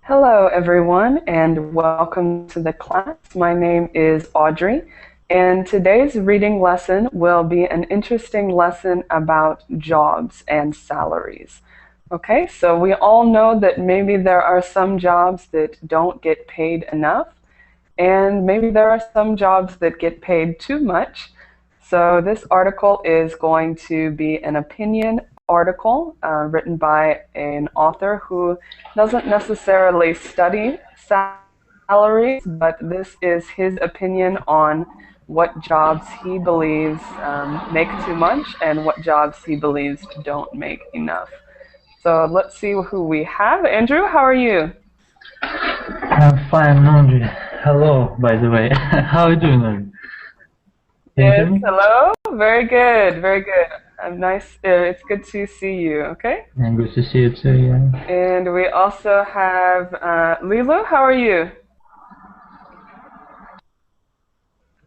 Hello, everyone, and welcome to the class. My name is Audrey, and today's reading lesson will be an interesting lesson about jobs and salaries. Okay, so we all know that maybe there are some jobs that don't get paid enough, and maybe there are some jobs that get paid too much. So this article is going to be an opinion article written by an author who doesn't necessarily study salaries, but this is his opinion on what jobs he believes make too much and what jobs he believes don't make enough. So let's see who we have. Andrew, how are you? I'm fine, Audrey. Hello, by the way. How are you doing, Audrey? Can you hear Yes, me? hello. Very good, very good. I'm nice. It's good to see you. Okay. And good to see you too, yeah. And we also have Lilo. How are you?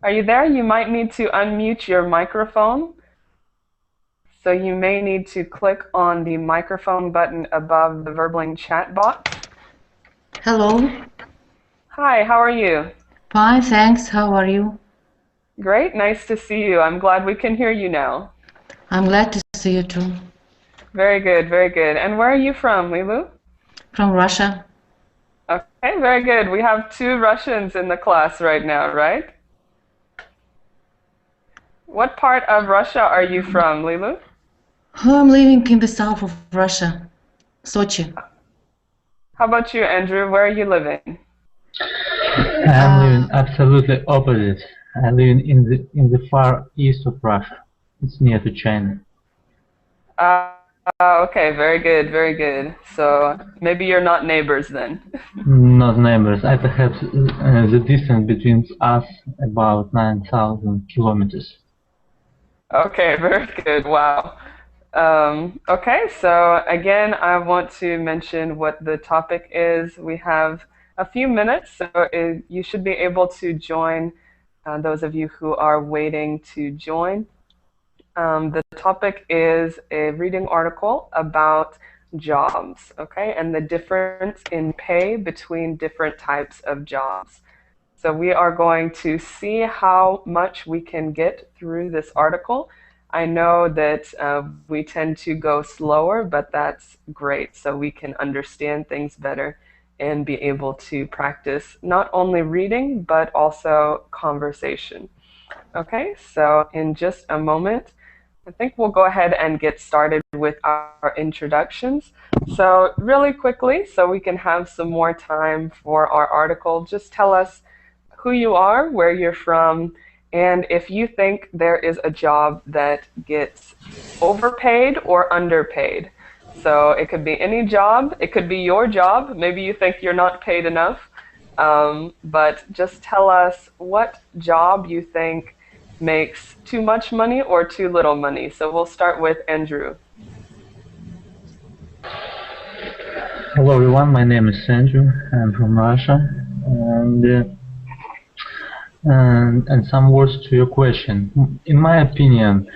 Are you there? You might need to unmute your microphone. So you may need to click on the microphone button above the Verbling chat box. Hello. Hi, how are you? Fine, thanks. How are you? Great, nice to see you. I'm glad we can hear you now. I'm glad to see you too. Very good, very good. And where are you from, Lilu? From Russia. Okay, very good. We have 2 Russians in the class right now, right? What part of Russia are you from, Lilu? I'm living in the south of Russia, Sochi. How about you, Andrew? Where are you living? I'm living absolutely opposite. I live in the far east of Russia. It's near to China. Okay, very good, very good. So maybe you're not neighbors then. Not neighbors. I perhaps the distance between us about 9,000 kilometers. Okay, very good. Wow. Okay, so again, I want to mention what the topic is. We have a few minutes, so you should be able to join, those of you who are waiting to join. The topic is a reading article about jobs, okay, and the difference in pay between different types of jobs. So we are going to see how much we can get through this article. I know that we tend to go slower, but that's great, so we can understand things better and be able to practice not only reading, but also conversation. Okay, so in just a moment, I think we'll go ahead and get started with our introductions. So really quickly, so we can have some more time for our article, just tell us who you are, where you're from, and if you think there is a job that gets overpaid or underpaid. So it could be any job, it could be your job, maybe you think you're not paid enough, but just tell us what job you think makes too much money or too little money. So we'll start with Andrew. Hello everyone, my name is Sandra. I'm from Russia, and some words to your question. In my opinion,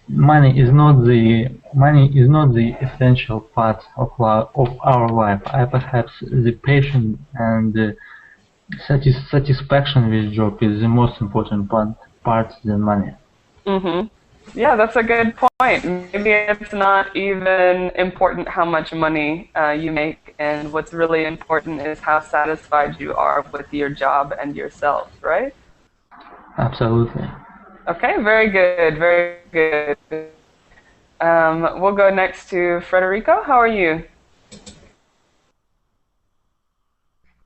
money is not the essential part of our life. I perhaps the passion and satisfaction with job is the most important part than money. Yeah, that's a good point. Maybe it's not even important how much money you make, and what's really important is how satisfied you are with your job and yourself, right? Absolutely. Okay, very good, very good. We'll go next to Frederico. How are you?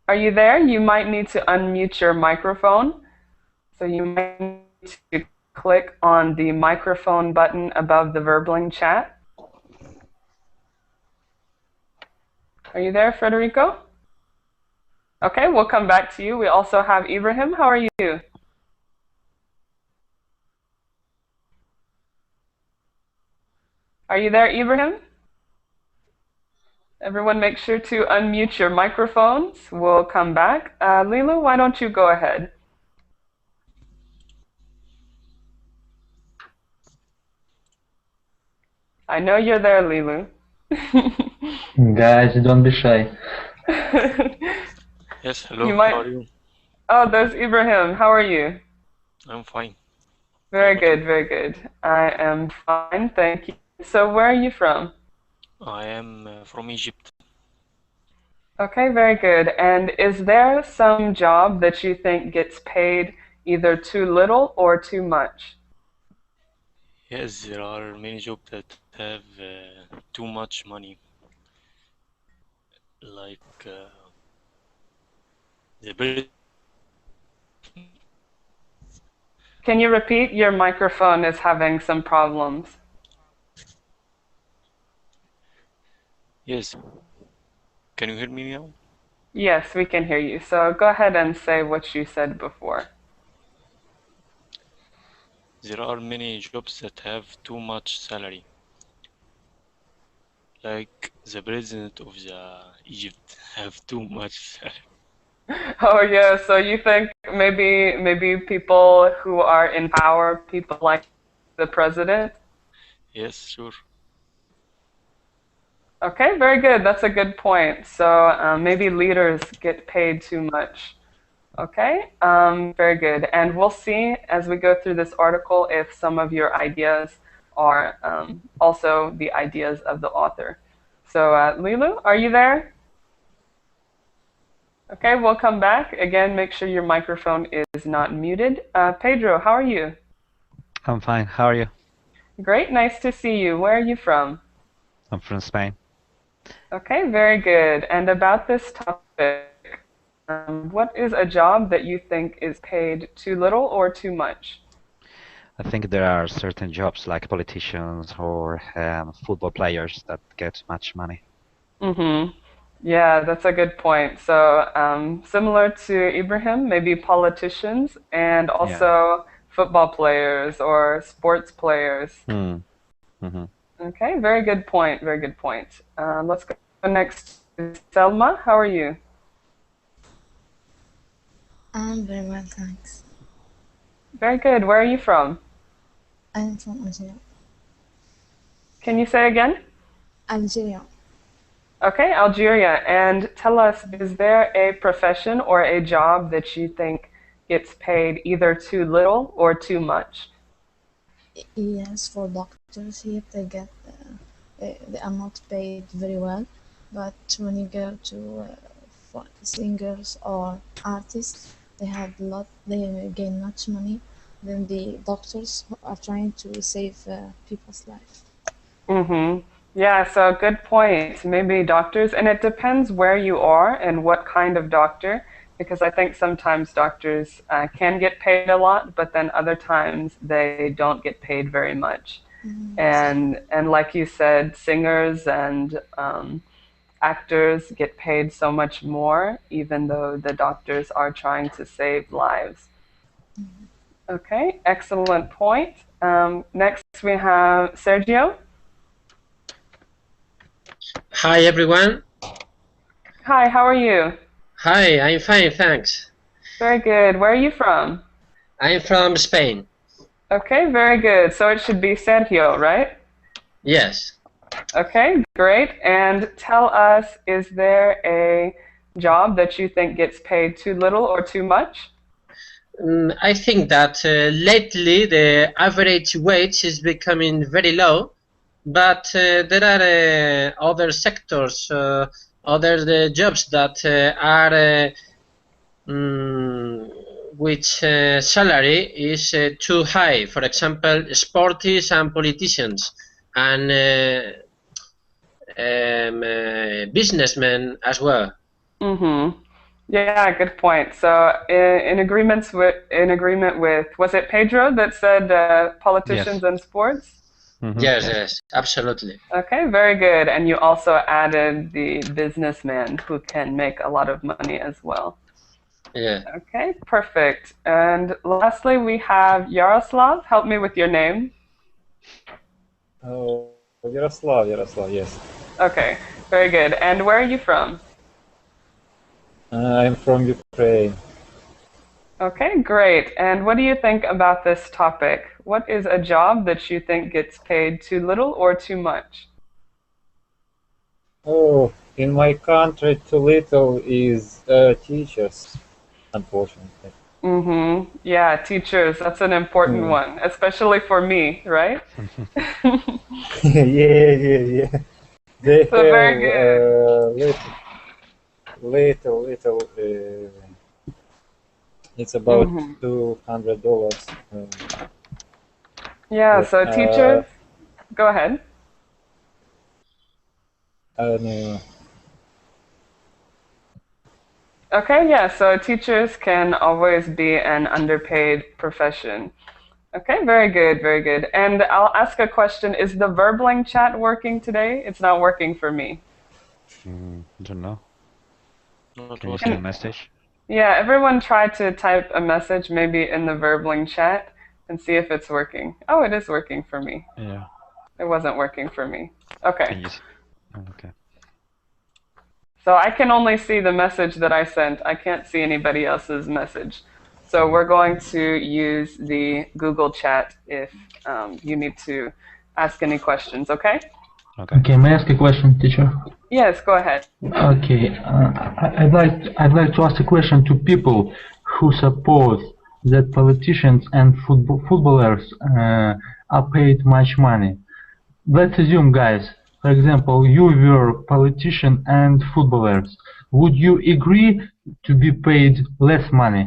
Are you there? You might need to unmute your microphone. So you might need to click on the microphone button above the Verbling chat. Are you there, Frederico? Okay, we'll come back to you. We also have Ibrahim. How are you? Are you there, Ibrahim? Everyone make sure to unmute your microphones. We'll come back. Lila, why don't you go ahead? I know you're there, Lilu. Guys, don't be shy. Yes, hello, You might. how are you? Oh, there's Ibrahim. How are you? I'm fine. How Very about you? good, very good. I am fine, thank you. So, where are you from? I am from Egypt. Okay, very good. And is there some job that you think gets paid either too little or too much? Yes, there are many jobs that have too much money, like the bread. Can you repeat? Your microphone is having some problems. Yes, can you hear me now? Yes, we can hear you. So go ahead and say what you said before. There are many jobs that have too much salary, like the president of the Egypt have too much salary. Oh yeah, so you think maybe people who are in power, people like the president? Yes, sure. Okay, very good. That's a good point. So maybe leaders get paid too much. Okay, very good. And we'll see as we go through this article if some of your ideas are also the ideas of the author. So Lilu, are you there? Okay, we'll come back. Again, make sure your microphone is not muted. Pedro, how are you? I'm fine. How are you? Great, nice to see you. Where are you from? I'm from Spain. Okay, very good. And about this topic, what is a job that you think is paid too little or too much? I think there are certain jobs like politicians or football players that get much money. Mm-hmm. Yeah, that's a good point. So, similar to Ibrahim, maybe politicians and Yeah. also football players or sports players. Mm. hmm Okay, very good point. Very good point. Let's go next to Selma. How are you? I'm very well, thanks. Very good. Where are you from? I'm from Algeria. Can you say again? Algeria. Okay, Algeria. And tell us, is there a profession or a job that you think gets paid either too little or too much? Yes, for doctors here, they are not paid very well. But when you go to for singers or artists, they gain much money than the doctors who are trying to save people's life. Mm-hmm. Yeah, so good point. Maybe doctors, and it depends where you are and what kind of doctor, because I think sometimes doctors can get paid a lot, but then other times they don't get paid very much. Yes. And like you said, singers and actors get paid so much more, even though the doctors are trying to save lives. Okay, excellent point. Next we have Sergio. Hi everyone. Hi, how are you? Hi, I'm fine, thanks. Very good. Where are you from? I'm from Spain. Okay, very good. So it should be Sergio, right? Yes. Okay, great. And tell us, is there a job that you think gets paid too little or too much? I think that lately the average wage is becoming very low, but there are other sectors, other jobs that are which salary is too high. For example, sports and politicians and businessmen as well. Mm-hmm. Yeah, good point. So in agreement with, was it Pedro that said politicians Yes. and sports? Yes, yes, absolutely. Okay, very good. And you also added the businessman who can make a lot of money as well. Yeah. Okay, perfect. And lastly, we have Yaroslav. Help me with your name. Oh, Yaroslav, yes. Okay. Very good. And where are you from? I'm from Ukraine. Okay, great. And what do you think about this topic? What is a job that you think gets paid too little or too much? Oh, in my country, too little is teachers, unfortunately. Mm-hmm. Yeah, teachers, that's an important Mm. one, especially for me, right? Yeah. They So very have good. little. It's about Mm-hmm. $200. Yeah, But so teachers, go ahead. no. Okay, yeah, so teachers can always be an underpaid profession. Okay, very good, very good. And I'll ask a question. Is the Verbling chat working today? It's not working for me. Don't know. Not Can you send a working. message? Yeah, everyone try to type a message maybe in the Verbling chat and see if it's working. Oh, it is working for me. Yeah. It wasn't working for me. Okay. Can you? Oh, okay. So I can only see the message that I sent. I can't see anybody else's message. So we're going to use the Google chat if you need to ask any questions, okay? Okay. Okay, may I ask a question, teacher? Yes, go ahead. Okay, I'd like to ask a question to people who suppose that politicians and footballers are paid much money. Let's assume, guys, for example, you were politician and footballers. Would you agree to be paid less money?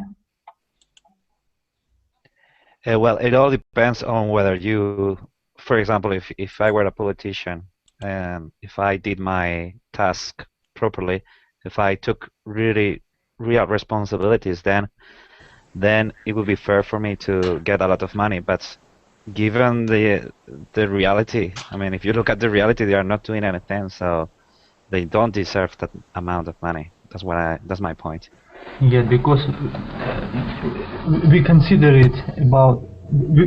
Well, it all depends on whether you, for example, if I were a politician and if I did my task properly, if I took really real responsibilities, then it would be fair for me to get a lot of money. But given the reality, I mean, if you look at the reality, they are not doing anything, so they don't deserve that amount of money. That's my point. Yeah, because we consider it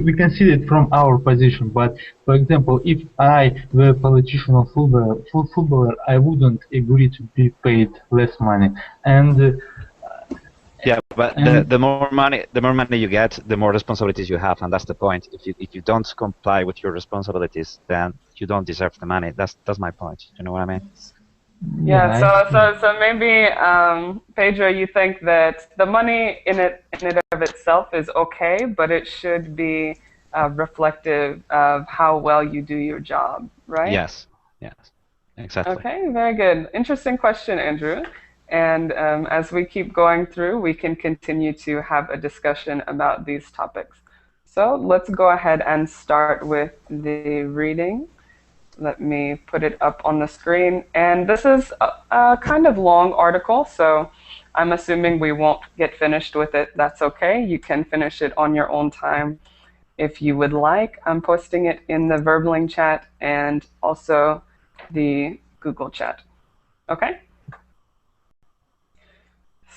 we consider it from our position. But for example, if I were a politician or footballer, I wouldn't agree to be paid less money. And Yeah, but and the more money you get, the more responsibilities you have, and that's the point. If you don't comply with your responsibilities, then you don't deserve the money. That's my point. You know what I mean? Yeah, yeah, so maybe Pedro, you think that the money in it of itself is okay, but it should be reflective of how well you do your job, right? Yes, exactly. Okay, very good. Interesting question, Andrew. And as we keep going through, we can continue to have a discussion about these topics. So let's go ahead and start with the reading. Let me put it up on the screen. And this is a kind of long article, so I'm assuming we won't get finished with it. That's okay. You can finish it on your own time if you would like. I'm posting it in the Verbling chat and also the Google chat. Okay?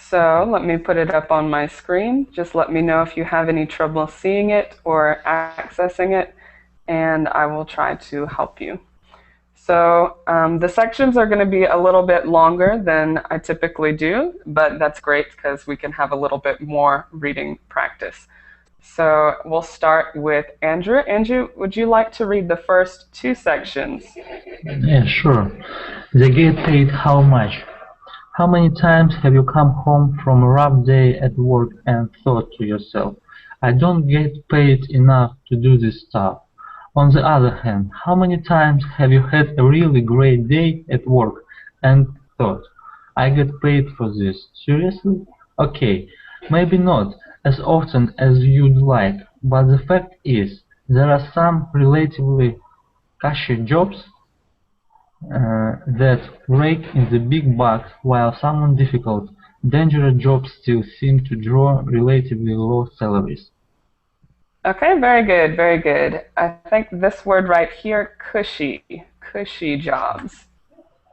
So let me put it up on my screen. Just let me know if you have any trouble seeing it or accessing it, and I will try to help you. So the sections are going to be a little bit longer than I typically do, but that's great because we can have a little bit more reading practice. So we'll start with Andrew. Andrew, would you like to read the first two sections? yeah, sure. They get paid how much? How many times have you come home from a rough day at work and thought to yourself, I don't get paid enough to do this stuff? On the other hand, how many times have you had a really great day at work and thought, I get paid for this? Seriously? Okay, maybe not as often as you'd like, but the fact is, there are some relatively cushy jobs that rake in the big bucks, while some difficult, dangerous jobs still seem to draw relatively low salaries. Okay, very good, very good. I think this word right here, cushy jobs.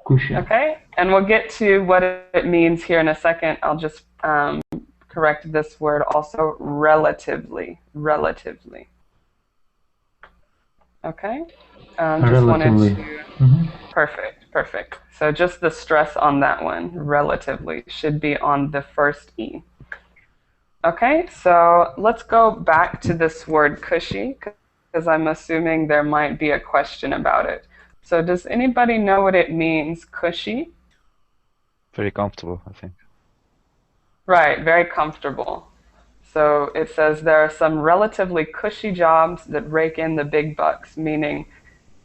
Cushy. Okay, and we'll get to what it means here in a second. I'll just correct this word also, relatively. Okay, just wanted Relatively. to, perfect. Perfect. So just the stress on that one, relatively, should be on the first E. Okay, so let's go back to this word cushy, because I'm assuming there might be a question about it. So does anybody know what it means, cushy? Very comfortable, I think. Right, very comfortable. So it says there are some relatively cushy jobs that rake in the big bucks, meaning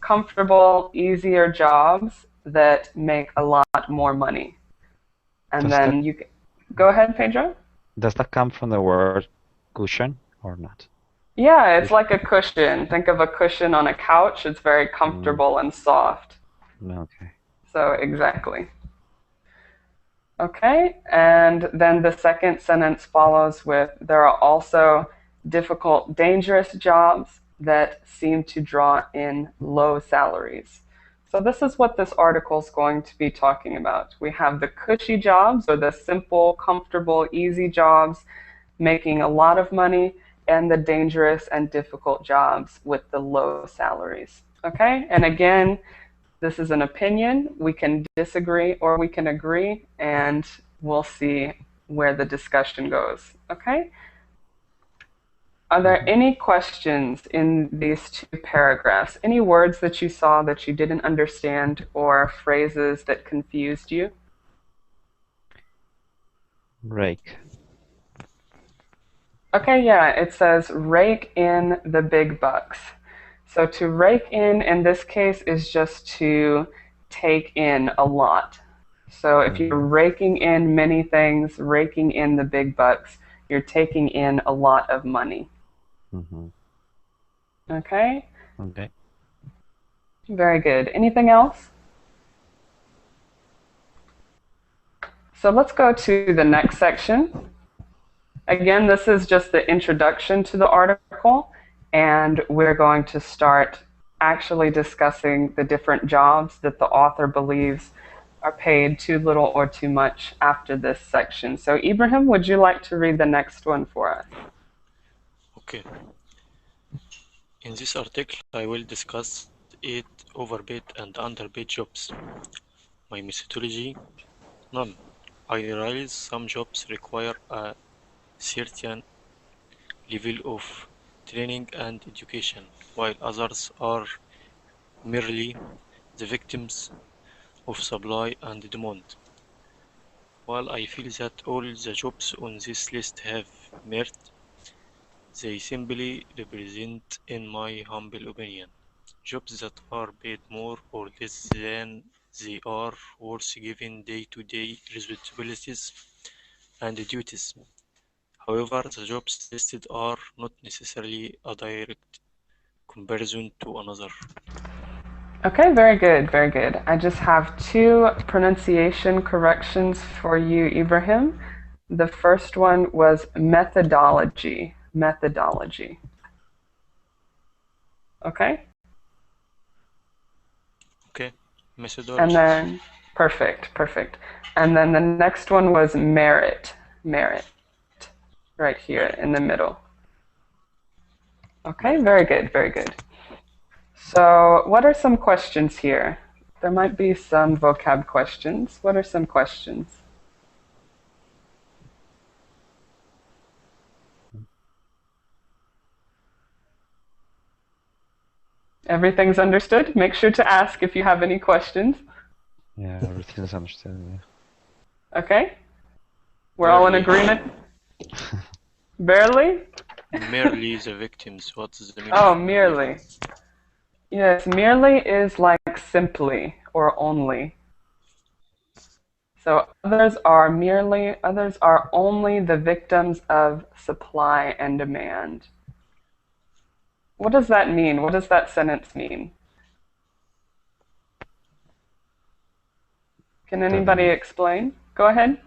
comfortable, easier jobs that make a lot more money. And Does that then you can, go ahead, Pedro. does that come from the word cushion or not? Yeah, it's Cushion. like a cushion. Think of a cushion on a couch. It's very comfortable and soft. Okay. So exactly. Okay, and then the second sentence follows with, there are also difficult, dangerous jobs that seem to draw in low salaries. So this is what this article is going to be talking about. We have the cushy jobs, or the simple, comfortable, easy jobs making a lot of money, and the dangerous and difficult jobs with the low salaries. Okay, and again, this is an opinion. We can disagree or we can agree, and we'll see where the discussion goes. Okay? Are there any questions in these two paragraphs? Any words that you saw that you didn't understand, or phrases that confused you? Rake. Okay, yeah, it says rake in the big bucks. So to rake in this case, is just to take in a lot. So if you're raking in many things, raking in the big bucks, you're taking in a lot of money. Okay? Okay. Very good. Anything else? So let's go to the next section. Again, this is just the introduction to the article, and we're going to start actually discussing the different jobs that the author believes are paid too little or too much after this section. So Ibrahim, would you like to read the next one for us? Okay. In this article, I will discuss 8 overpaid and underpaid jobs. My methodology: none. I realize some jobs require a certain level of training and education, while others are merely the victims of supply and demand. While I feel that all the jobs on this list have merit, they simply represent, in my humble opinion, jobs that are paid more or less than they are worth given day-to-day responsibilities and duties. However, the jobs listed are not necessarily a direct comparison to another. Okay, very good, very good. I just have 2 pronunciation corrections for you, Ibrahim. The first one was methodology. Methodology. Okay? Okay, And methodology. then, perfect, perfect. And then the next one was merit. Merit. Right here in the middle. Okay, very good, very good. So what are some questions here? There might be some vocab questions. What are some questions? Everything's understood? Make sure to ask if you have any questions. Yeah, everything is understood. Yeah. Okay? We're all in Barely. agreement? Barely? Merely the victims. What is the meaning Oh, of merely. Yes, merely is like simply or only. So others are merely, others are only the victims of supply and demand. What does that mean? What does that sentence mean? Can anybody explain? Go ahead.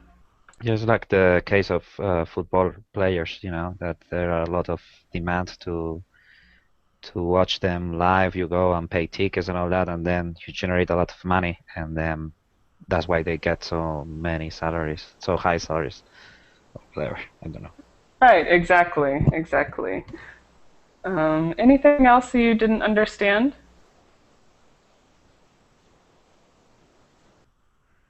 Just like the case of football players, you know, that there are a lot of demand to watch them live. You go and pay tickets and all that, and then you generate a lot of money, and then that's why they get so many salaries, so high salaries. Or whatever, I don't know. Right, exactly, exactly. Anything else you didn't understand?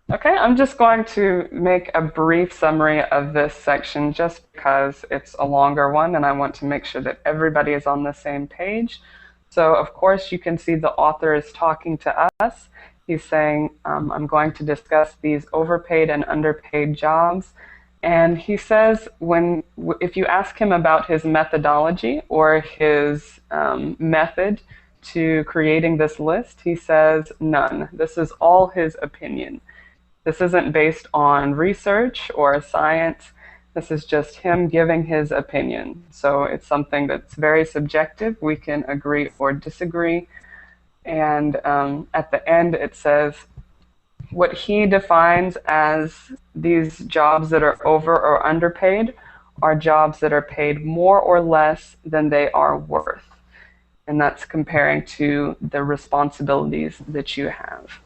Okay, I'm just going to make a brief summary of this section just because it's a longer one and I want to make sure that everybody is on the same page. So, of course, you can see the author is talking to us. He's saying, I'm going to discuss these overpaid and underpaid jobs. And he says, if you ask him about his methodology or his method to creating this list, he says none. This is all his opinion. This isn't based on research or science. This is just him giving his opinion. So it's something that's very subjective. We can agree or disagree. And at the end, it says what he defines as these jobs that are over or underpaid are jobs that are paid more or less than they are worth. And that's comparing to the responsibilities that you have.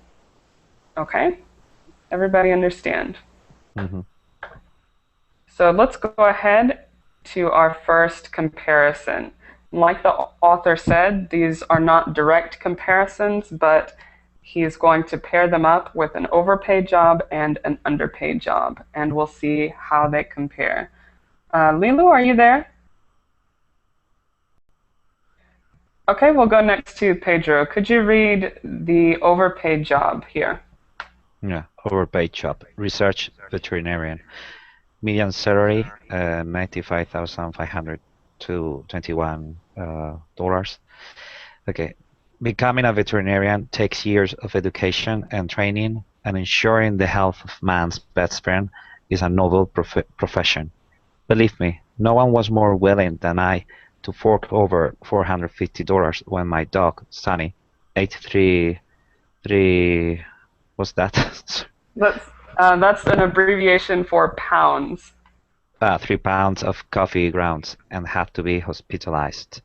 Okay? Everybody understand? Mm-hmm. So let's go ahead to our first comparison. Like the author said, these are not direct comparisons, but he's going to pair them up with an overpaid job and an underpaid job, and we'll see how they compare. Lilu, are you there? Okay, we'll go next to Pedro. Could you read the overpaid job here? Yeah, overpaid job. Research veterinarian. Median salary, 95,500 to $21. Okay. Becoming a veterinarian takes years of education and training, and ensuring the health of man's best friend is a noble profession. Believe me, no one was more willing than I to fork over $450 when my dog, Sunny, ate three, what's that? That's an abbreviation for pounds. 3 pounds of coffee grounds and had to be hospitalized.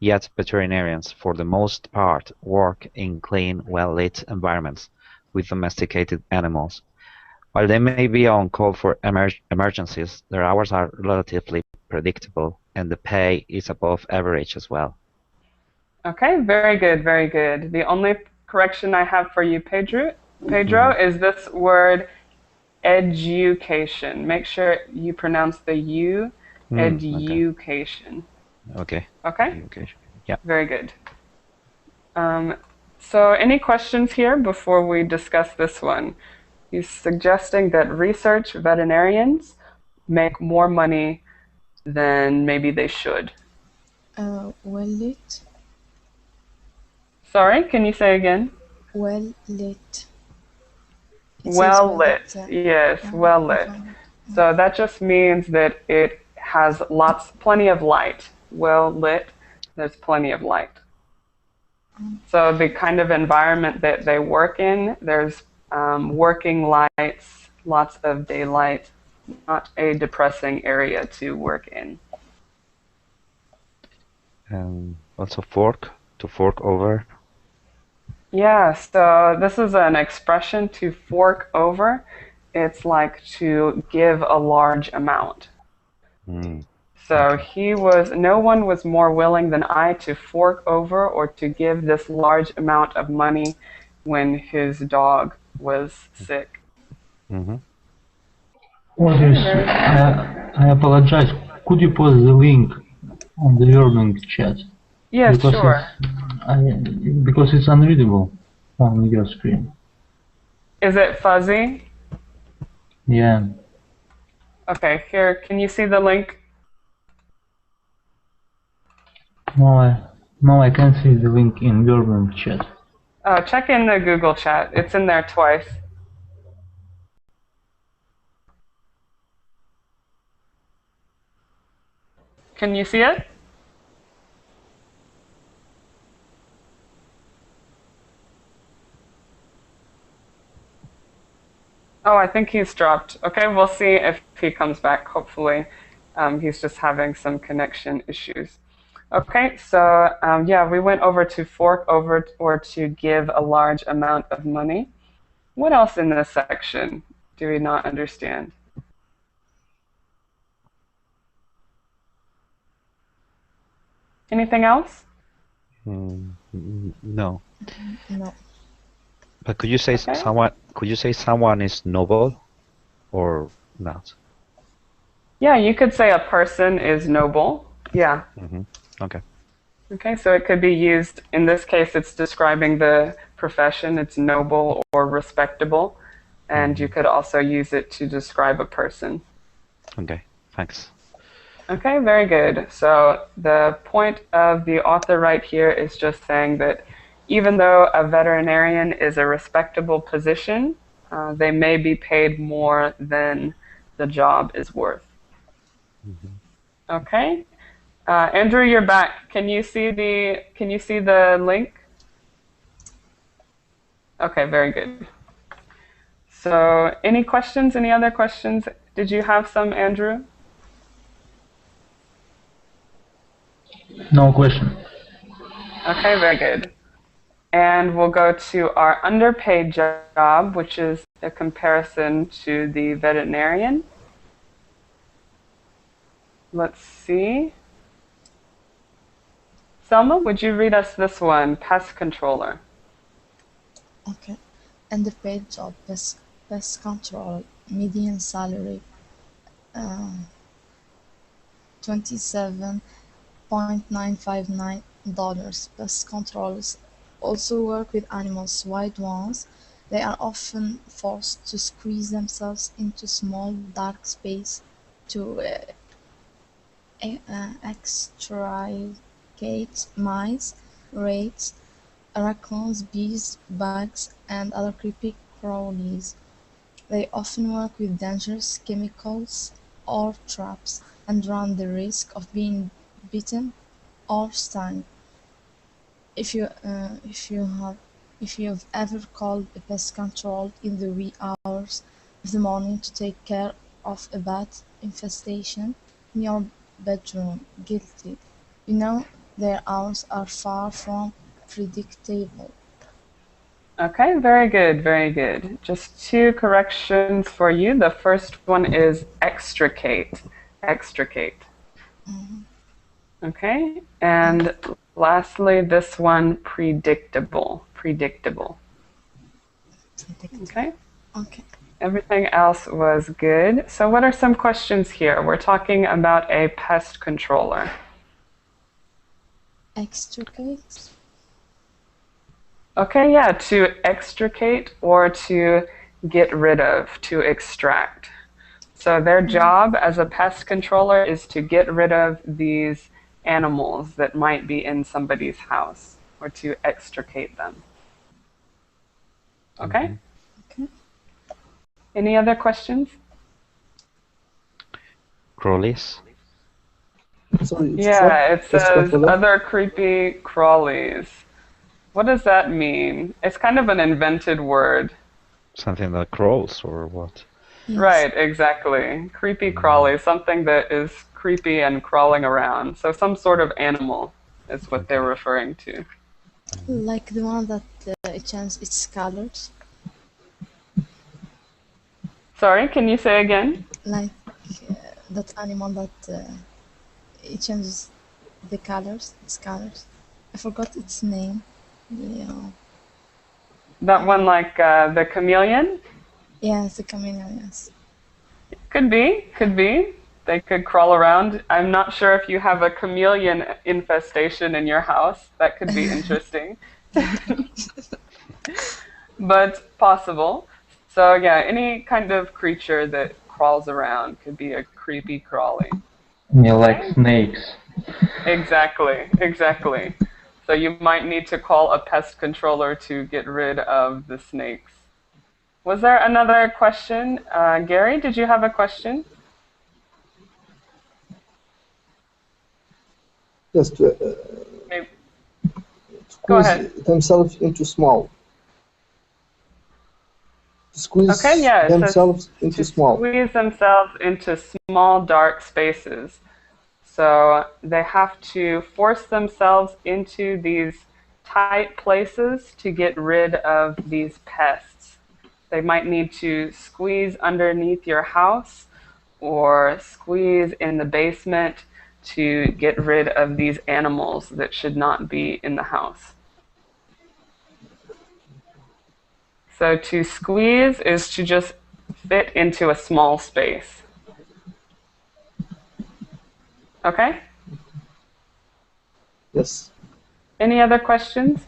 Yet veterinarians, for the most part, work in clean, well-lit environments with domesticated animals. While they may be on call for emergencies, their hours are relatively predictable, and the pay is above average as well. Okay, very good, very good. The only correction I have for you, Pedro, is this word education. Make sure you pronounce the U, education. Okay. Okay? Education. Yeah. Very good. So any questions here before we discuss this one? He's suggesting that research veterinarians make more money than maybe they should. Well lit. Sorry, can you say again? Well lit. Well lit. Yes, well lit. So that just means that it has plenty of light. Well lit, there's plenty of light. So the kind of environment that they work in, there's working lights, lots of daylight, not a depressing area to work in. And also to fork over. Yeah, so this is an expression, to fork over. It's like to give a large amount. So no one was more willing than I to fork over or to give this large amount of money when his dog was sick. Audrey, I apologize. Could you post the link on the learning chat? Yes, sure. Because it's unreadable on your screen. Is it fuzzy? Yeah. Okay, here, can you see the link? No, I can't see the link in learning chat. Check in the Google chat. It's in there twice. Can you see it? Oh, I think he's dropped. Okay, we'll see if he comes back, hopefully. He's just having some connection issues. Okay, so yeah, we went over to fork over or to give a large amount of money. What else in this section do we not understand? Anything else? No. No. But could you say Okay. someone? Could you say someone is noble, or not? Yeah, you could say a person is noble. Yeah. Okay. Okay, so it could be used, in this case, it's describing the profession, it's noble or respectable, and you could also use it to describe a person. Okay, thanks. Okay, very good. So the point of the author right here is just saying that even though a veterinarian is a respectable position, they may be paid more than the job is worth. Okay. Andrew, you're back. Can you see the link? Okay, very good. So, any questions? Any other questions? Did you have some, Andrew? No question. Okay, very good. And we'll go to our underpaid job, which is a comparison to the veterinarian. Let's see. Selma, would you read us this one, pest controller? Okay. Underpaid job, pest control, median salary, $27.959. Pest controllers also work with animals, wild ones. They are often forced to squeeze themselves into small dark space to extricate mice, rats, raccoons, bees, bugs, and other creepy crawlies. They often work with dangerous chemicals or traps, and run the risk of being bitten or stung. If you've ever called a pest control in the wee hours of the morning to take care of a bat infestation in your bedroom, guilty. You know their hours are far from predictable. Okay, very good, very good. Just two corrections for you. The first one is extricate. Extricate. Okay, and lastly, this one, predictable. Predictable. Okay, Okay. everything else was good. So, what are some questions here? We're talking about a pest controller. Extricate. Okay, yeah, to extricate or to get rid of, to extract. So their job as a pest controller is to get rid of these animals that might be in somebody's house or to extricate them. Okay? Okay. Any other questions? Crawlies? Sorry, it's what? Yeah, it Pest says controller? other creepy crawlies. What does that mean? It's kind of an invented word. Something that crawls, or what? Yes. Right, exactly. Creepy crawly, something that is creepy and crawling around. So some sort of animal is what they're referring to. Like the one that changes its colors. Sorry, can you say again? Like that animal that it changes the colors, its colors. I forgot its name. Yeah. That one like the chameleon? Yes, the chameleon, yes. Could be, could be. They could crawl around. I'm not sure if you have a chameleon infestation in your house. That could be interesting. But possible. So yeah, any kind of creature that crawls around could be a creepy crawly. Yeah, like snakes. Exactly, exactly. So you might need to call a pest controller to get rid of the snakes. Was there another question? Gary, did you have a question? Yes, to Maybe. Go squeeze ahead. themselves into small. To squeeze Okay, yeah, it says themselves into to small. squeeze themselves into small, dark spaces. So they have to force themselves into these tight places to get rid of these pests. They might need to squeeze underneath your house or squeeze in the basement to get rid of these animals that should not be in the house. So to squeeze is to just fit into a small space. Okay? Yes. Any other questions?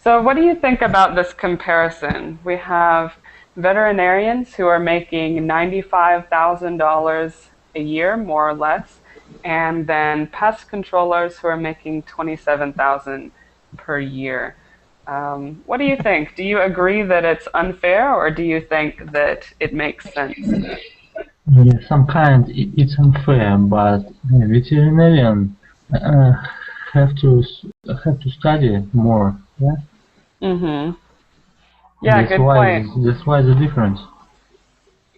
So what do you think about this comparison? We have veterinarians who are making $95,000 a year, more or less, and then pest controllers who are making $27,000 per year. What do you think? Do you agree that it's unfair, or do you think that it makes sense? Yeah, some kind it's unfair, but veterinarian uh, have to study more. Yeah. Mm-hmm. Yeah, good point. That's why the difference.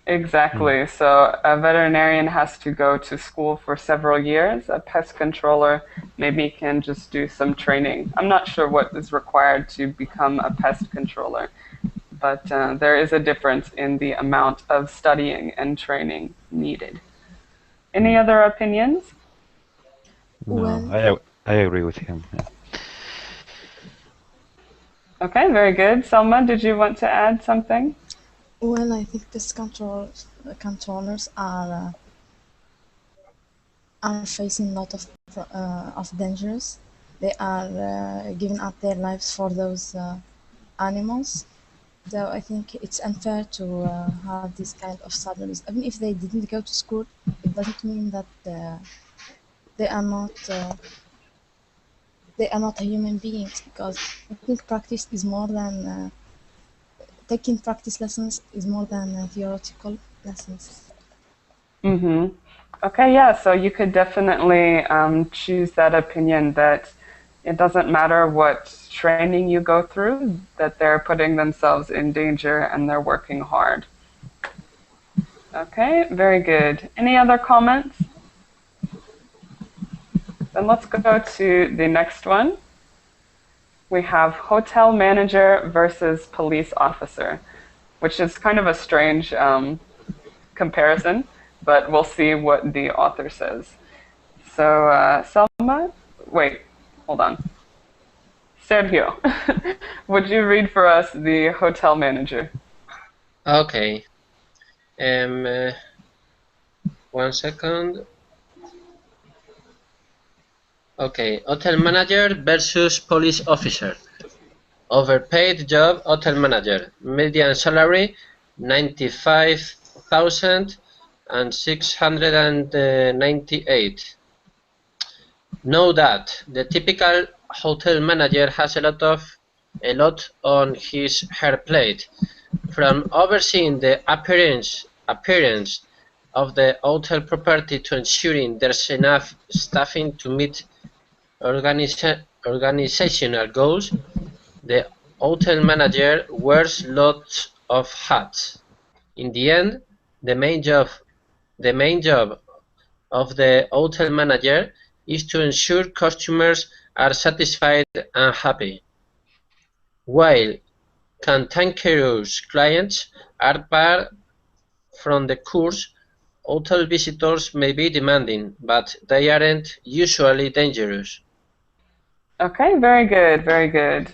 Exactly. So a veterinarian has to go to school for several years. A pest controller maybe can just do some training. I'm not sure what is required to become a pest controller, but there is a difference in the amount of studying and training needed. Any other opinions? No, Well, I agree with him. Yeah. Okay, very good. Selma, did you want to add something? well, I think controllers are facing a lot of dangers. They are giving up their lives for those animals. So I think it's unfair to have this kind of salaries. Even if they didn't go to school, it doesn't mean that they are not human beings, because I think practice is more than taking practice lessons is more than theoretical lessons. Mm-hmm. Okay, yeah, so you could definitely choose that opinion that it doesn't matter what training you go through, that they're putting themselves in danger and they're working hard. Okay, very good. Any other comments? Then let's go to the next one. We have hotel manager versus police officer, which is kind of a strange comparison, but we'll see what the author says. So, Selma, wait, hold on. Sergio, would you read for us the hotel manager? Okay. One second. Okay, hotel manager versus police officer. Overpaid job, hotel manager. Median salary, 95,698. Know that the typical hotel manager has a lot on her plate, from overseeing the appearance of the hotel property to ensuring there's enough staffing to meet organizational goals. The hotel manager wears lots of hats. In the end, the main job of the hotel manager is to ensure customers are satisfied and happy, while cantankerous clients are barred from the course. Hotel visitors may be demanding, but they aren't usually dangerous. Okay, very good, very good.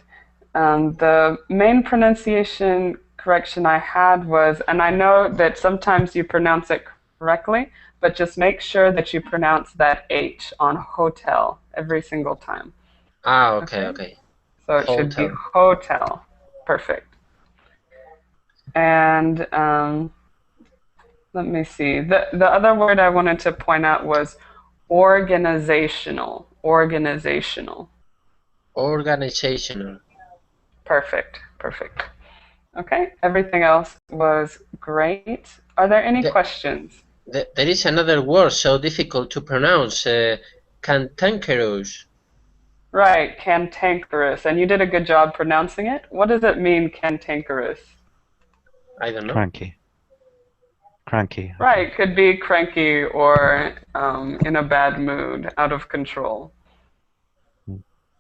The main pronunciation correction I had was, and I know that sometimes you pronounce it correctly, but just make sure that you pronounce that H on hotel every single time. Okay. So it should be hotel. Perfect. And let me see. The other word I wanted to point out was organizational. Organizational. Organizational. Perfect. Okay, everything else was great. Are there any questions? There is another word so difficult to pronounce, cantankerous. Right, cantankerous. And you did a good job pronouncing it. What does it mean, cantankerous? I don't know. Cranky. Right, could be cranky or in a bad mood, out of control.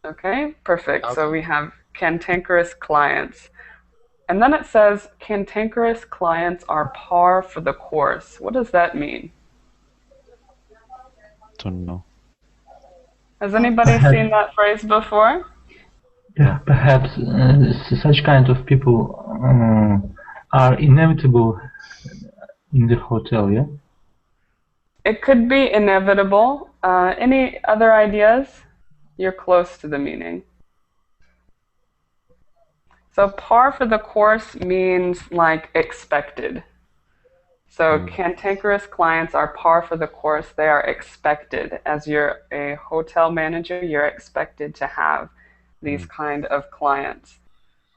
Okay, perfect. Okay. So we have cantankerous clients. And then it says cantankerous clients are par for the course. What does that mean? Don't know. Has anybody seen that phrase before? Yeah, perhaps such kind of people are inevitable in the hotel, yeah? It could be inevitable. Any other ideas? You're close to the meaning. So par for the course means like expected. So cantankerous clients are par for the course. They are expected. As you're a hotel manager, you're expected to have these kind of clients.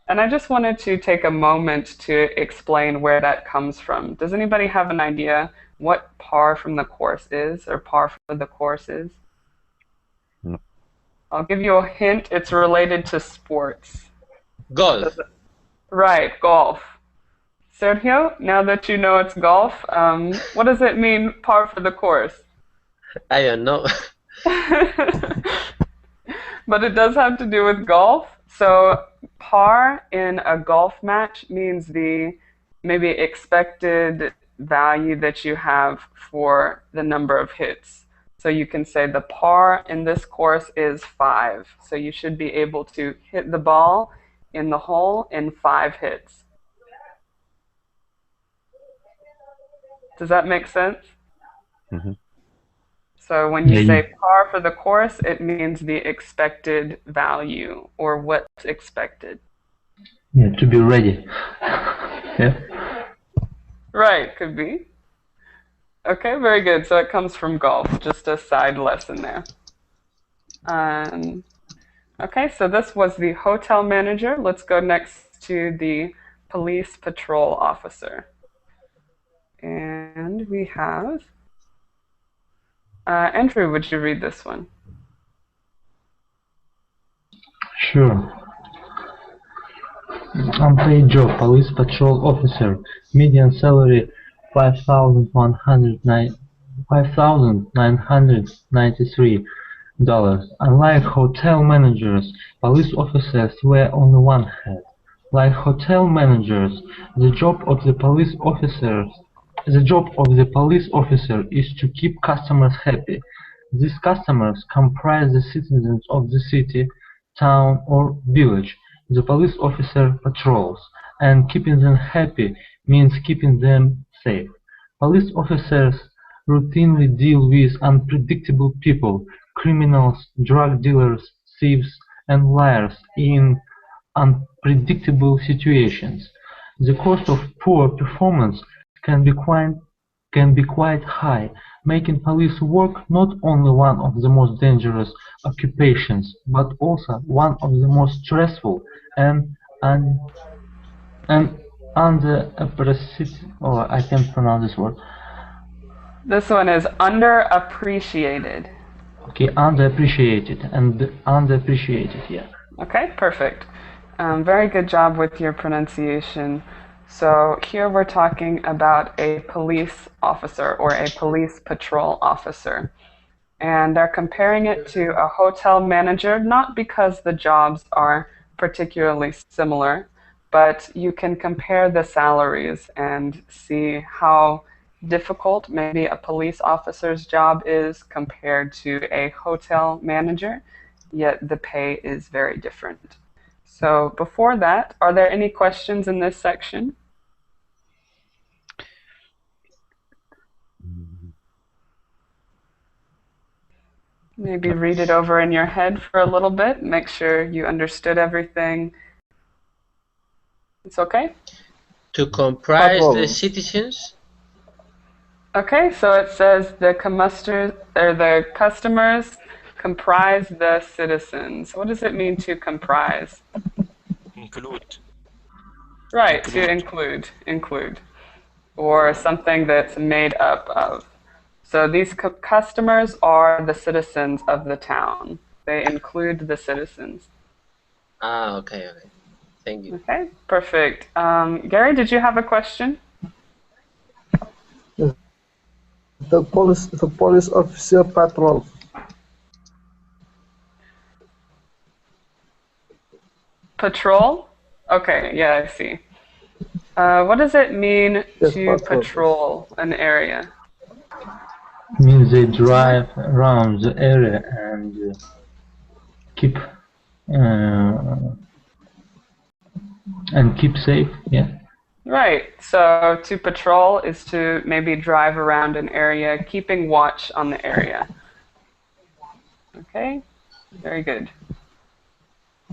And I just wanted to take a moment to explain where that comes from. Does anybody have an idea what par from the course is, or par for the course is? No. I'll give you a hint. It's related to sports. Golf. Right, golf. Sergio, now that you know it's golf, what does it mean, par for the course? I don't know. But it does have to do with golf. So par in a golf match means the maybe expected value that you have for the number of hits. So you can say the par in this course is 5. So you should be able to hit the ball in the hole in 5 hits. Does that make sense? Mm-hmm. So when you say par for the course, it means the expected value or what's expected. Yeah, to be ready. Yeah. Right, could be. Okay, very good. So it comes from golf, just a side lesson there. Okay, so this was the hotel manager. Let's go next to the police patrol officer. And we have Andrew, would you read this one? Sure. Unpaid job, police patrol officer, median salary $5,993. Unlike hotel managers, police officers wear only one hat. Like hotel managers, the job of the police officer is to keep customers happy. These customers comprise the citizens of the city, town, or village. The police officer patrols, and keeping them happy means keeping them safe. Police officers routinely deal with unpredictable people, criminals, drug dealers, thieves, and liars in unpredictable situations. The cost of poor performance can be quite high, making police work not only one of the most dangerous occupations, but also one of the most stressful and underappreciated. Oh, I can't pronounce this word. This one is underappreciated. Okay, underappreciated, yeah. Okay, perfect. Very good job with your pronunciation. So here we're talking about a police officer or a police patrol officer. And they're comparing it to a hotel manager, not because the jobs are particularly similar, but you can compare the salaries and see how difficult maybe a police officer's job is compared to a hotel manager, yet the pay is very different. So before that, are there any questions in this section? Maybe read it over in your head for a little bit, make sure you understood everything. It's okay? To comprise the citizens? Okay, so it says the customers comprise the citizens. What does it mean to comprise? Include. Right, to include. Or something that's made up of. So these customers are the citizens of the town. They include the citizens. Ah, okay. Thank you. Okay, perfect. Gary, did you have a question? The police officer patrol. Patrol? Okay, yeah, I see. What does it mean to patrol an area? Means they drive around the area and keep uh, and keep safe. Yeah. Right. So to patrol is to maybe drive around an area, keeping watch on the area. Okay. Very good.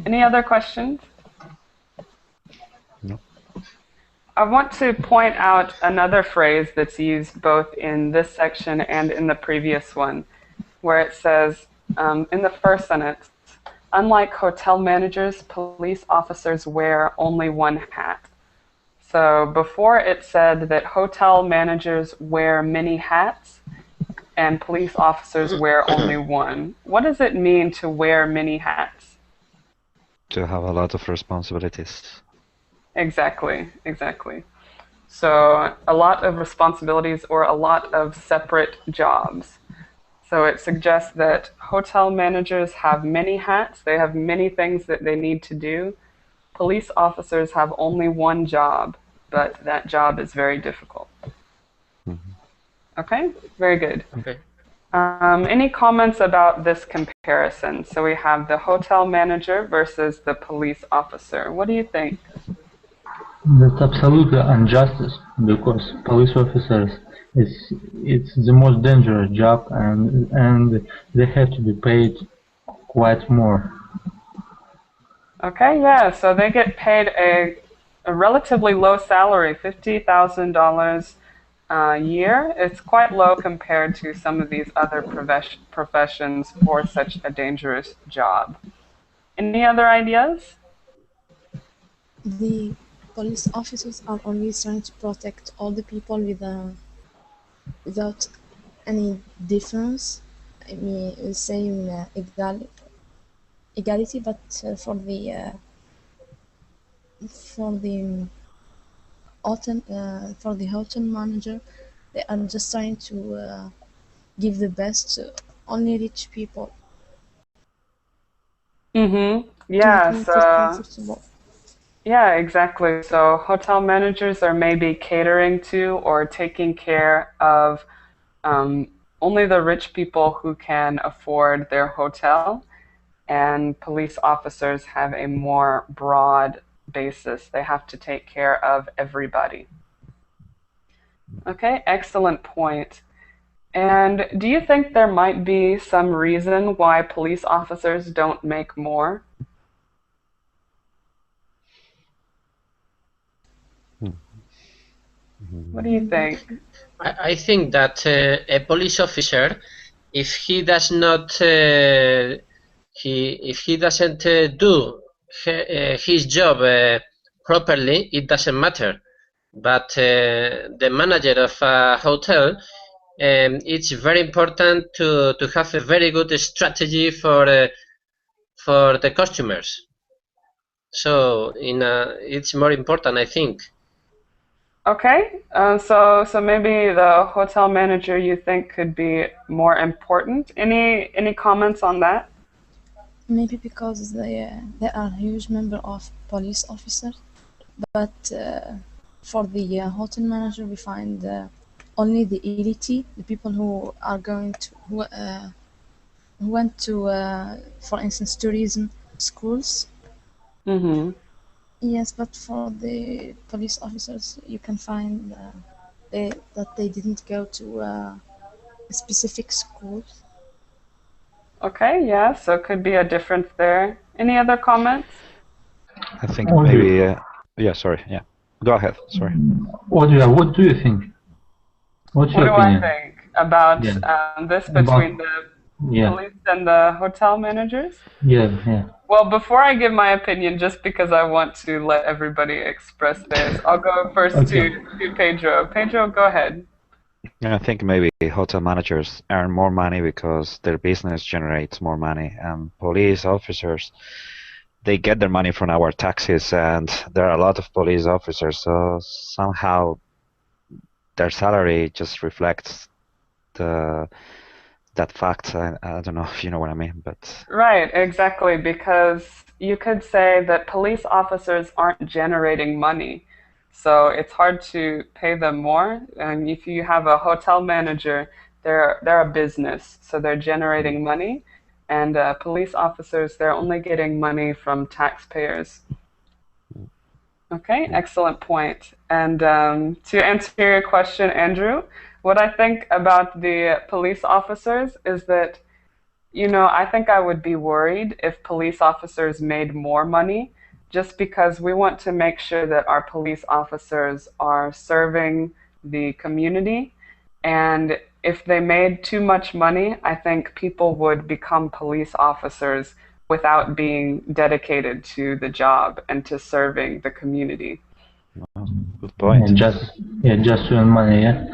Any other questions? No. I want to point out another phrase that's used both in this section and in the previous one, where it says, in the first sentence, unlike hotel managers, police officers wear only one hat. So before it said that hotel managers wear many hats and police officers wear only one. What does it mean to wear many hats? To have a lot of responsibilities. Exactly, exactly. So a lot of responsibilities or a lot of separate jobs. So it suggests that hotel managers have many hats, they have many things that they need to do. Police officers have only one job, but that job is very difficult. Okay, very good. Okay. Any comments about this comparison? So we have the hotel manager versus the police officer. What do you think? That's absolutely injustice because police officers it's the most dangerous job and they have to be paid quite more. Okay, yeah, so they get paid a relatively low salary, $50,000 a year. It's quite low compared to some of these other professions for such a dangerous job. Any other ideas? The police officers are always trying to protect all the people without any difference. I mean, the same equality, but for the hotel manager, they are just trying to give the best to only rich people Mm-hmm. to make Yeah, them feel so comfortable. yeah, exactly. So hotel managers are maybe catering to or taking care of um, only the rich people who can afford their hotel, and police officers have a more broad basis. They have to take care of everybody. Okay, excellent point. And do you think there might be some reason why police officers don't make more? What do you think? I think that a police officer, if he does not, if he doesn't do his job properly, it doesn't matter. But the manager of a hotel, it's very important to have a very good strategy for the customers. So it's more important, I think. Okay, so maybe the hotel manager you think could be more important. Any comments on that? Maybe because they are a huge number of police officers, but for the hotel manager, we find only the elite, the people who are going to who went to, for instance, tourism schools. Mm-hmm. Yes, but for the police officers, you can find that they didn't go to a specific school. Okay, yeah, so it could be a difference there. Any other comments? I think Audrey, maybe, yeah, sorry, yeah. Go ahead, sorry. Audrey, what do you think? What's What your do I opinion? think about Yeah, this about between the yeah, police and the hotel managers? yeah. Well, before I give my opinion, just because I want to let everybody express theirs, I'll go first Okay. to Pedro. Pedro, go ahead. I think maybe hotel managers earn more money because their business generates more money, and police officers, they get their money from our taxes, and there are a lot of police officers, so somehow their salary just reflects the that fact. I don't know if you know what I mean, but Right, exactly, because you could say that police officers aren't generating money, so it's hard to pay them more. And if you have a hotel manager, they're a business, so they're generating money, and police officers, they're only getting money from taxpayers. Okay, excellent point. And to answer your question, Andrew, what I think about the police officers is that, you know, I think I would be worried if police officers made more money, just because we want to make sure that our police officers are serving the community. And if they made too much money, I think people would become police officers without being dedicated to the job and to serving the community. Oh, good point. Just to earn money, yeah.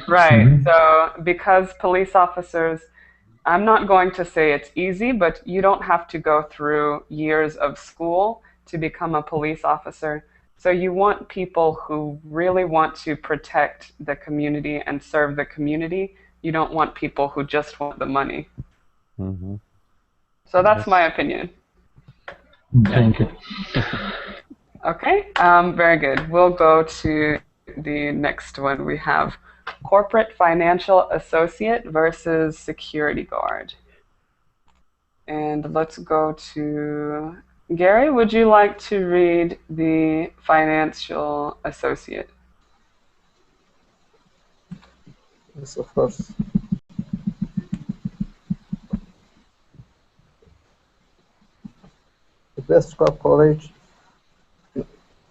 Right. So because police officers, I'm not going to say it's easy, but you don't have to go through years of school to become a police officer. So you want people who really want to protect the community and serve the community. You don't want people who just want the money. Mm-hmm. So that's my opinion. Thank you. Okay, very good. We'll go to the next one. We have corporate financial associate versus security guard. And let's go to Gary. Would you like to read the financial associate? Yes, of course. The best corporate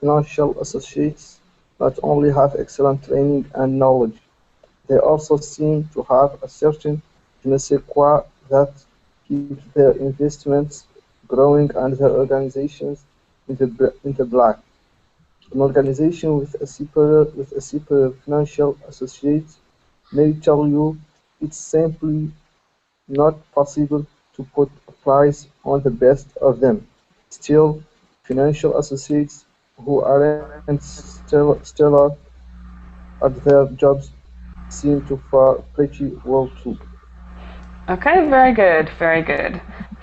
financial associates not only have excellent training and knowledge, they also seem to have a certain je ne sais quoi that keeps their investments growing and their organizations in the black. An organization with a superior financial associate may tell you it's simply not possible to put a price on the best of them. Still, financial associates who aren't stellar at their jobs seem to fare pretty well too. Okay, very good, very good.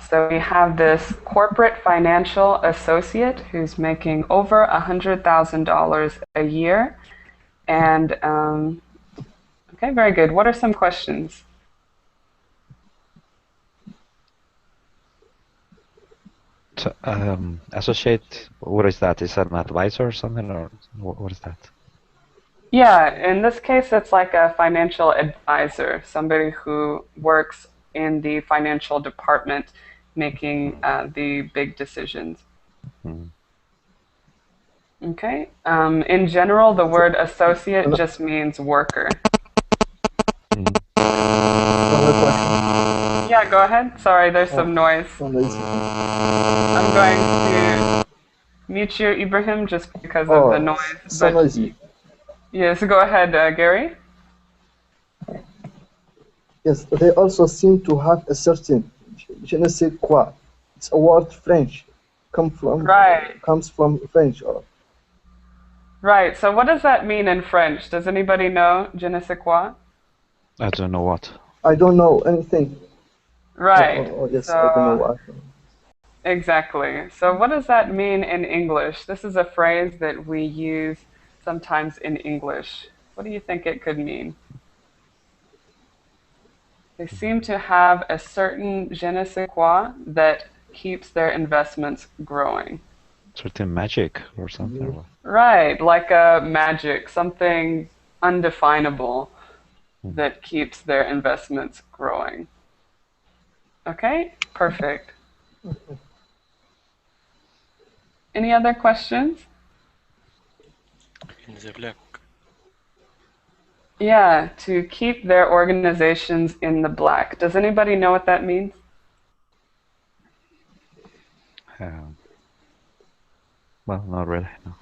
So we have this corporate financial associate who's making over $100,000 a year. And, okay, very good. What are some questions? Associate, what is that? Is that an advisor or something, or what is that? Yeah, in this case, it's like a financial advisor, somebody who works in the financial department making the big decisions. Mm. Okay. In general, the word associate just means worker. Mm. Yeah, go ahead. Sorry, there's some noise. I'm going to mute you, Ibrahim, just because of the noise. So noisy. Yes, go ahead, Gary. Yes, they also seem to have a certain je ne sais quoi. It's a word French. Comes from French. Right. So what does that mean in French? Does anybody know je ne sais quoi? I don't know what. I don't know anything. Right. Yes, so, I don't know what. Exactly. So what does that mean in English? This is a phrase that we use sometimes in English. What do you think it could mean? They seem to have a certain je ne sais quoi that keeps their investments growing. Certain magic or something. Right, like a magic, something undefinable that keeps their investments growing. Okay, perfect. Any other questions? In the black. Yeah, to keep their organizations in the black. Does anybody know what that means? Well, not really, no.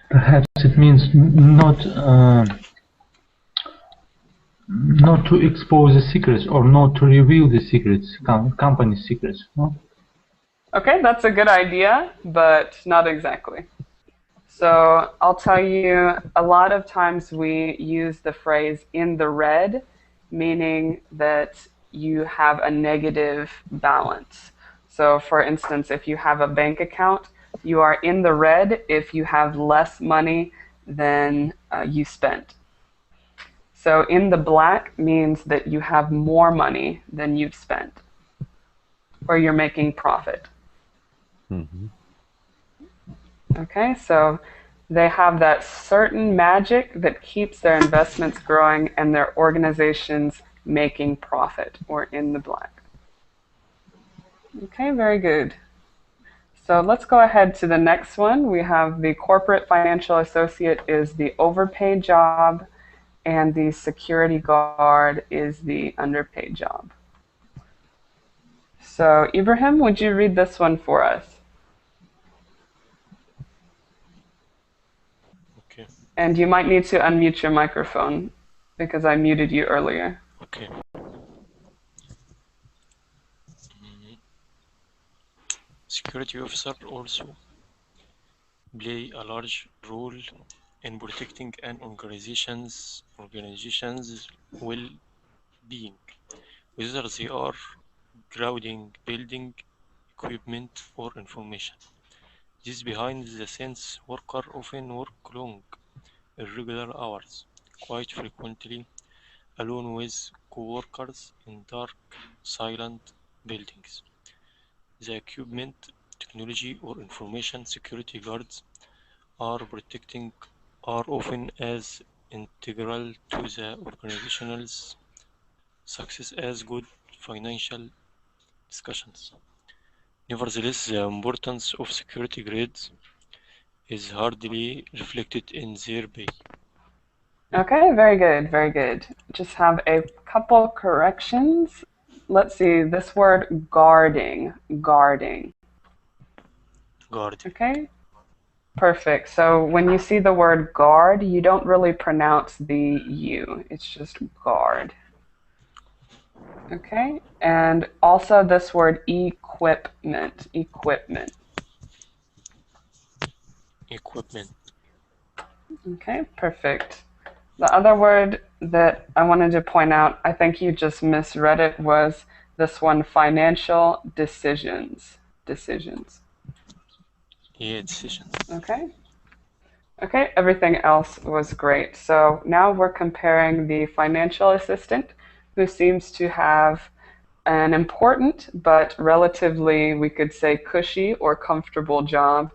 Perhaps it means not to expose the secrets or not to reveal the secrets, company secrets, no? Okay, that's a good idea, but not exactly. So I'll tell you, a lot of times we use the phrase in the red, meaning that you have a negative balance. So for instance, if you have a bank account, you are in the red if you have less money than you spent. So in the black means that you have more money than you've spent. or you're making profit. Mm-hmm. Okay, so they have that certain magic that keeps their investments growing and their organizations making profit or in the black. Okay, very good. So let's go ahead to the next one. We have the corporate financial associate is the overpaid job, and the security guard is the underpaid job. So Ibrahim, would you read this one for us? Okay. And you might need to unmute your microphone because I muted you earlier. Okay. Security officer also play a large role in protecting an organization's well-being, whether they are guarding building equipment or information. This behind-the-scenes worker often work long, irregular hours, quite frequently alone with co-workers in dark, silent buildings. The equipment, technology, or information security guards are often as integral to the organization's success as good financial discussions. Nevertheless, the importance of security grades is hardly reflected in their pay. Okay, very good, very good. Just have a couple corrections. Let's see, this word guarding. Guarding. Okay, perfect. So when you see the word guard, you don't really pronounce the U. It's just guard. Okay, and also this word equipment. Equipment. Okay, perfect. The other word that I wanted to point out, I think you just misread it, was this one, financial decisions. Decisions. Yeah, decisions. Okay. Okay, everything else was great. So now we're comparing the financial assistant, who seems to have an important but relatively, we could say, cushy or comfortable job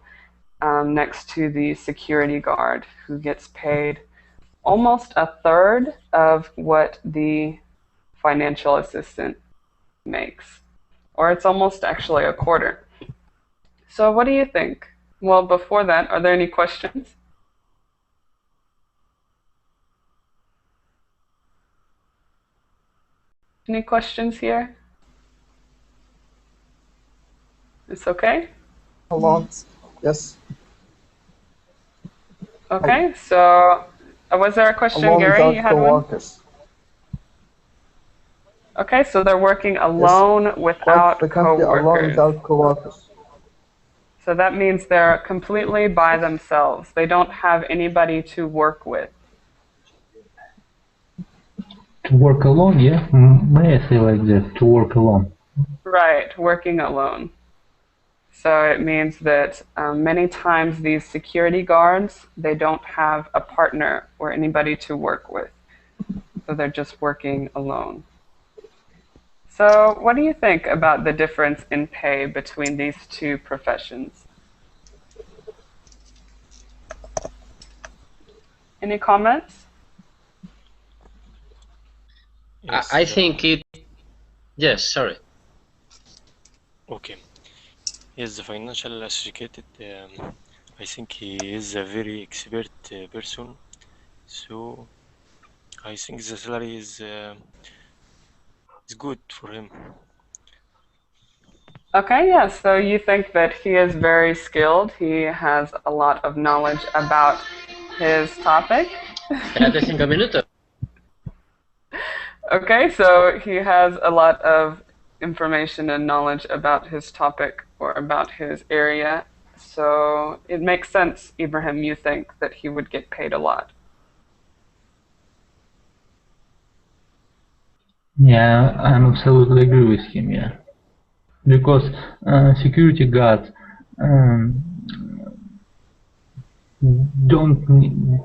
next to the security guard, who gets paid almost a third of what the financial assistant makes. Or it's almost actually a quarter. So what do you think? Well, before that, are there any questions? Any questions here? It's okay? Alone. Yes. Okay, so was there a question, Alone Gary? without You had one? co-workers. Okay, so they're working alone without Quite frequently alone coworkers. without co-workers. So that means they're completely by themselves. They don't have anybody to work with. To work alone, yeah? May I say like that? To work alone. Right, working alone. So it means that many times these security guards, they don't have a partner or anybody to work with. So they're just working alone. So what do you think about the difference in pay between these two professions? Any comments? Yes, I think it... Yes, sorry. Okay. Yes, the financial associate, I think he is a very expert person. So I think the salary is good for him. Okay, yeah, so you think that he is very skilled. He has a lot of knowledge about his topic. Espérate 5 minutos. Okay, so he has a lot of information and knowledge about his topic or about his area. So it makes sense, Ibrahim, you think that he would get paid a lot. Yeah, I'm absolutely agree with him, yeah. Because security guards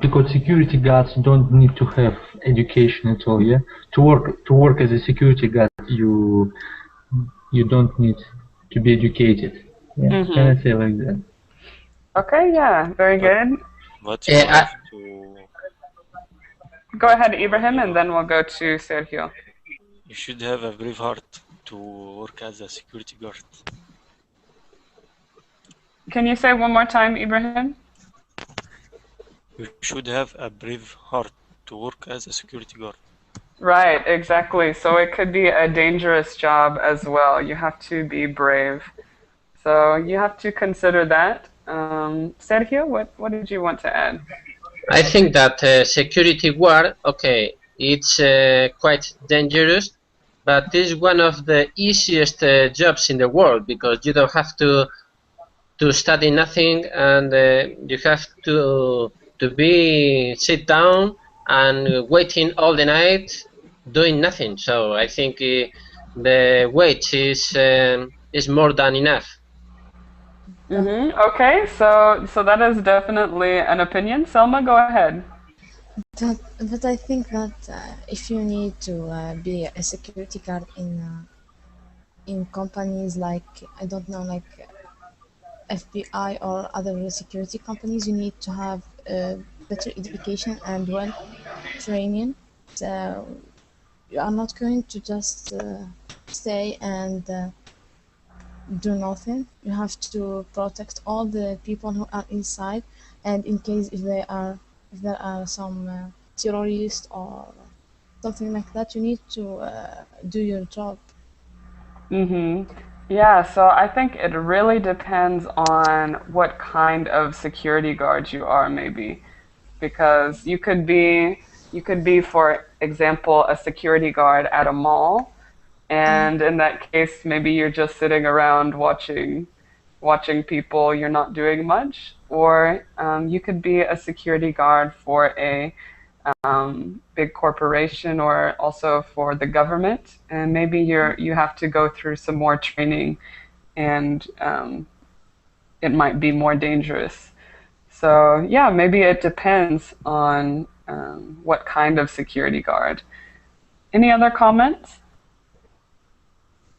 because security guards don't need to have education at all, yeah. To work as a security guard, you don't need to be educated. Yeah, can I say like that? Okay, yeah, very good. But you have to. Go ahead, Ibrahim, and then we'll go to Sergio. You should have a brave heart to work as a security guard. Can you say one more time, Ibrahim? You should have a brave heart to work as a security guard. Right, exactly. So it could be a dangerous job as well. You have to be brave. So you have to consider that. Sergio, what did you want to add? I think that security guard, okay, it's quite dangerous, but it's one of the easiest jobs in the world because you don't have to study nothing, and you have to be sit down and waiting all the night doing nothing. So I think the wage is more than enough. Okay, so that is definitely an opinion. Selma, go ahead. But I think that if you need to be a security guard in companies like, I don't know, like FBI or other security companies, you need to have better education and well training. So you are not going to just stay and do nothing. You have to protect all the people who are inside, and in case if there are some terrorists or something like that, you need to do your job. Yeah, so I think it really depends on what kind of security guard you are, maybe, because you could be, for example, a security guard at a mall, and in that case, maybe you're just sitting around watching people. You're not doing much, or you could be a security guard for a big corporation or also for the government, and maybe you have to go through some more training, and it might be more dangerous. So yeah, maybe it depends on what kind of security guard. Any other comments?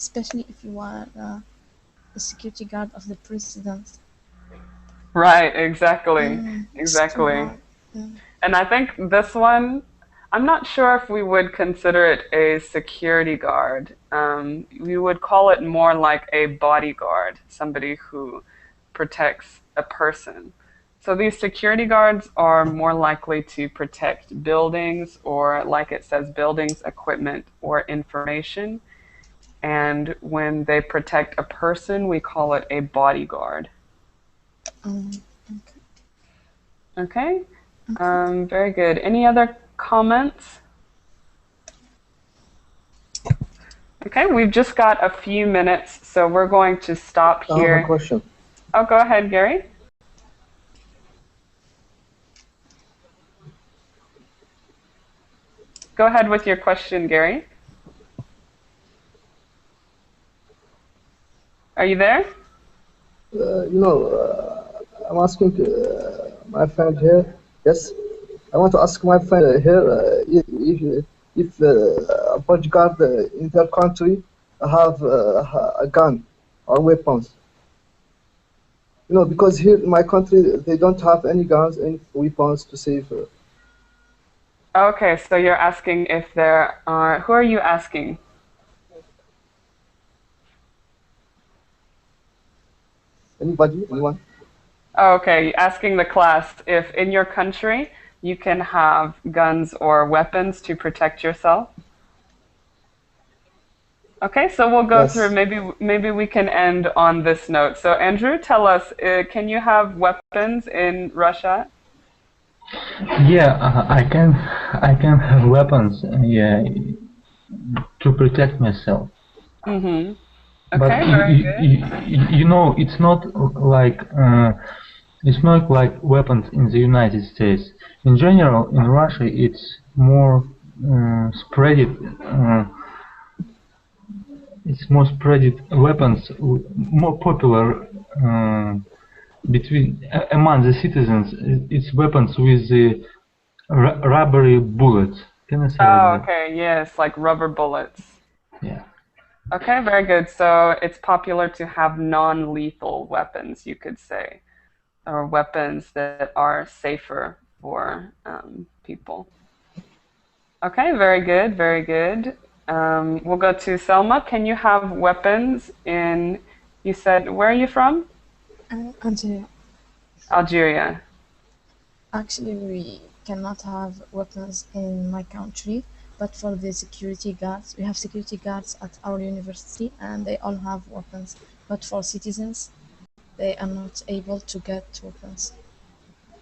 Especially if you are the security guard of the president. Right, exactly. And I think this one, I'm not sure if we would consider it a security guard. We would call it more like a bodyguard, somebody who protects a person. So these security guards are more likely to protect buildings, or like it says, buildings, equipment, or information. And when they protect a person, we call it a bodyguard. Okay. Very good. Any other comments? Okay, we've just got a few minutes, so we're going to stop here. I have a question. Oh, go ahead, Gary. Go ahead with your question, Gary. Are you there? I'm asking my friend here. Yes, I want to ask my friend here if a bodyguard in their country have a gun or weapons. Because here in my country they don't have any guns, any weapons to save. Okay, so you're asking if there are. Who are you asking? Anybody? Anyone? Okay, asking the class if in your country you can have guns or weapons to protect yourself. Okay, so we'll go through. Maybe we can end on this note. So Andrew, tell us, can you have weapons in Russia? Yeah, I can have weapons. Yeah, to protect myself. Okay, but very good. It's not like weapons in the United States. In general, in Russia, it's more spreaded. It's more spreaded weapons, more popular among the citizens. It's weapons with the rubbery bullets. Can I say that? Okay, yes, like rubber bullets. Yeah. Okay, very good. So it's popular to have non-lethal weapons, you could say, or weapons that are safer for people. Okay, very good, very good. We'll go to Selma. Can you have weapons in, you said, where are you from? Until Algeria. actually we cannot have weapons in my country, but for the security guards, we have security guards at our university, and they all have weapons. But for citizens, they are not able to get weapons.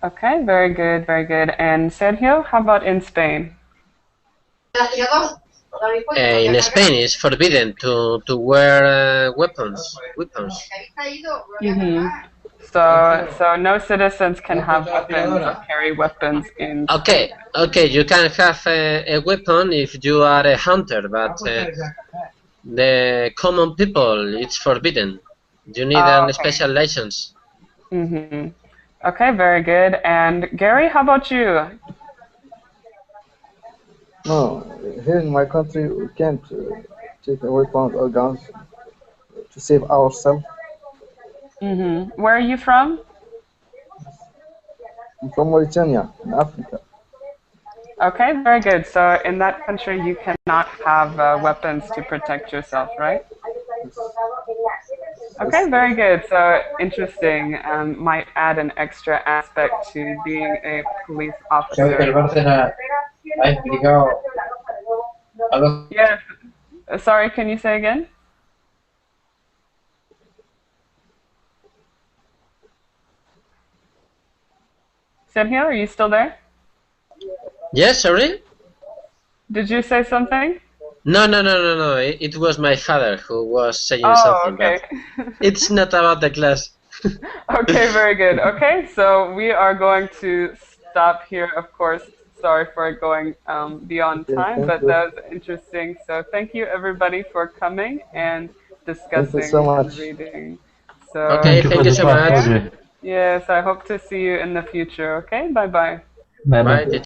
Okay, very good, very good. And Sergio, how about in Spain? In Spain, it's forbidden to wear weapons. Hmm. So no citizens can have weapons or carry weapons in Spain. Okay, you can have a weapon if you are a hunter, but the common people, it's forbidden. You need Oh, a special license. okay. Hmm. Okay, very good. And Gary, how about you? No, here in my country we can't take weapons or guns to save ourselves. Hmm. Where are you from? I'm from Mauritania, in Africa. Okay, very good. So in that country, you cannot have weapons to protect yourself, right? Okay, Yes. very good. So interesting. Might add an extra aspect to being a police officer. Yes. Sorry, can you say again? Sergio, are you still there? Yes, sorry? Did you say something? No. It was my father who was saying Oh, something, okay. but it's not about the class. Okay, very good. Okay, so we are going to stop here, of course. Sorry for going beyond Okay, time, thank but you. that was interesting. So thank you everybody for coming and Thank you so discussing and much. reading. So Okay, Thank you take for thank you the so take class, much. care. Audrey. Yes, I hope to see you in the future. Okay, bye bye. Bye Thank bye. you. Bye.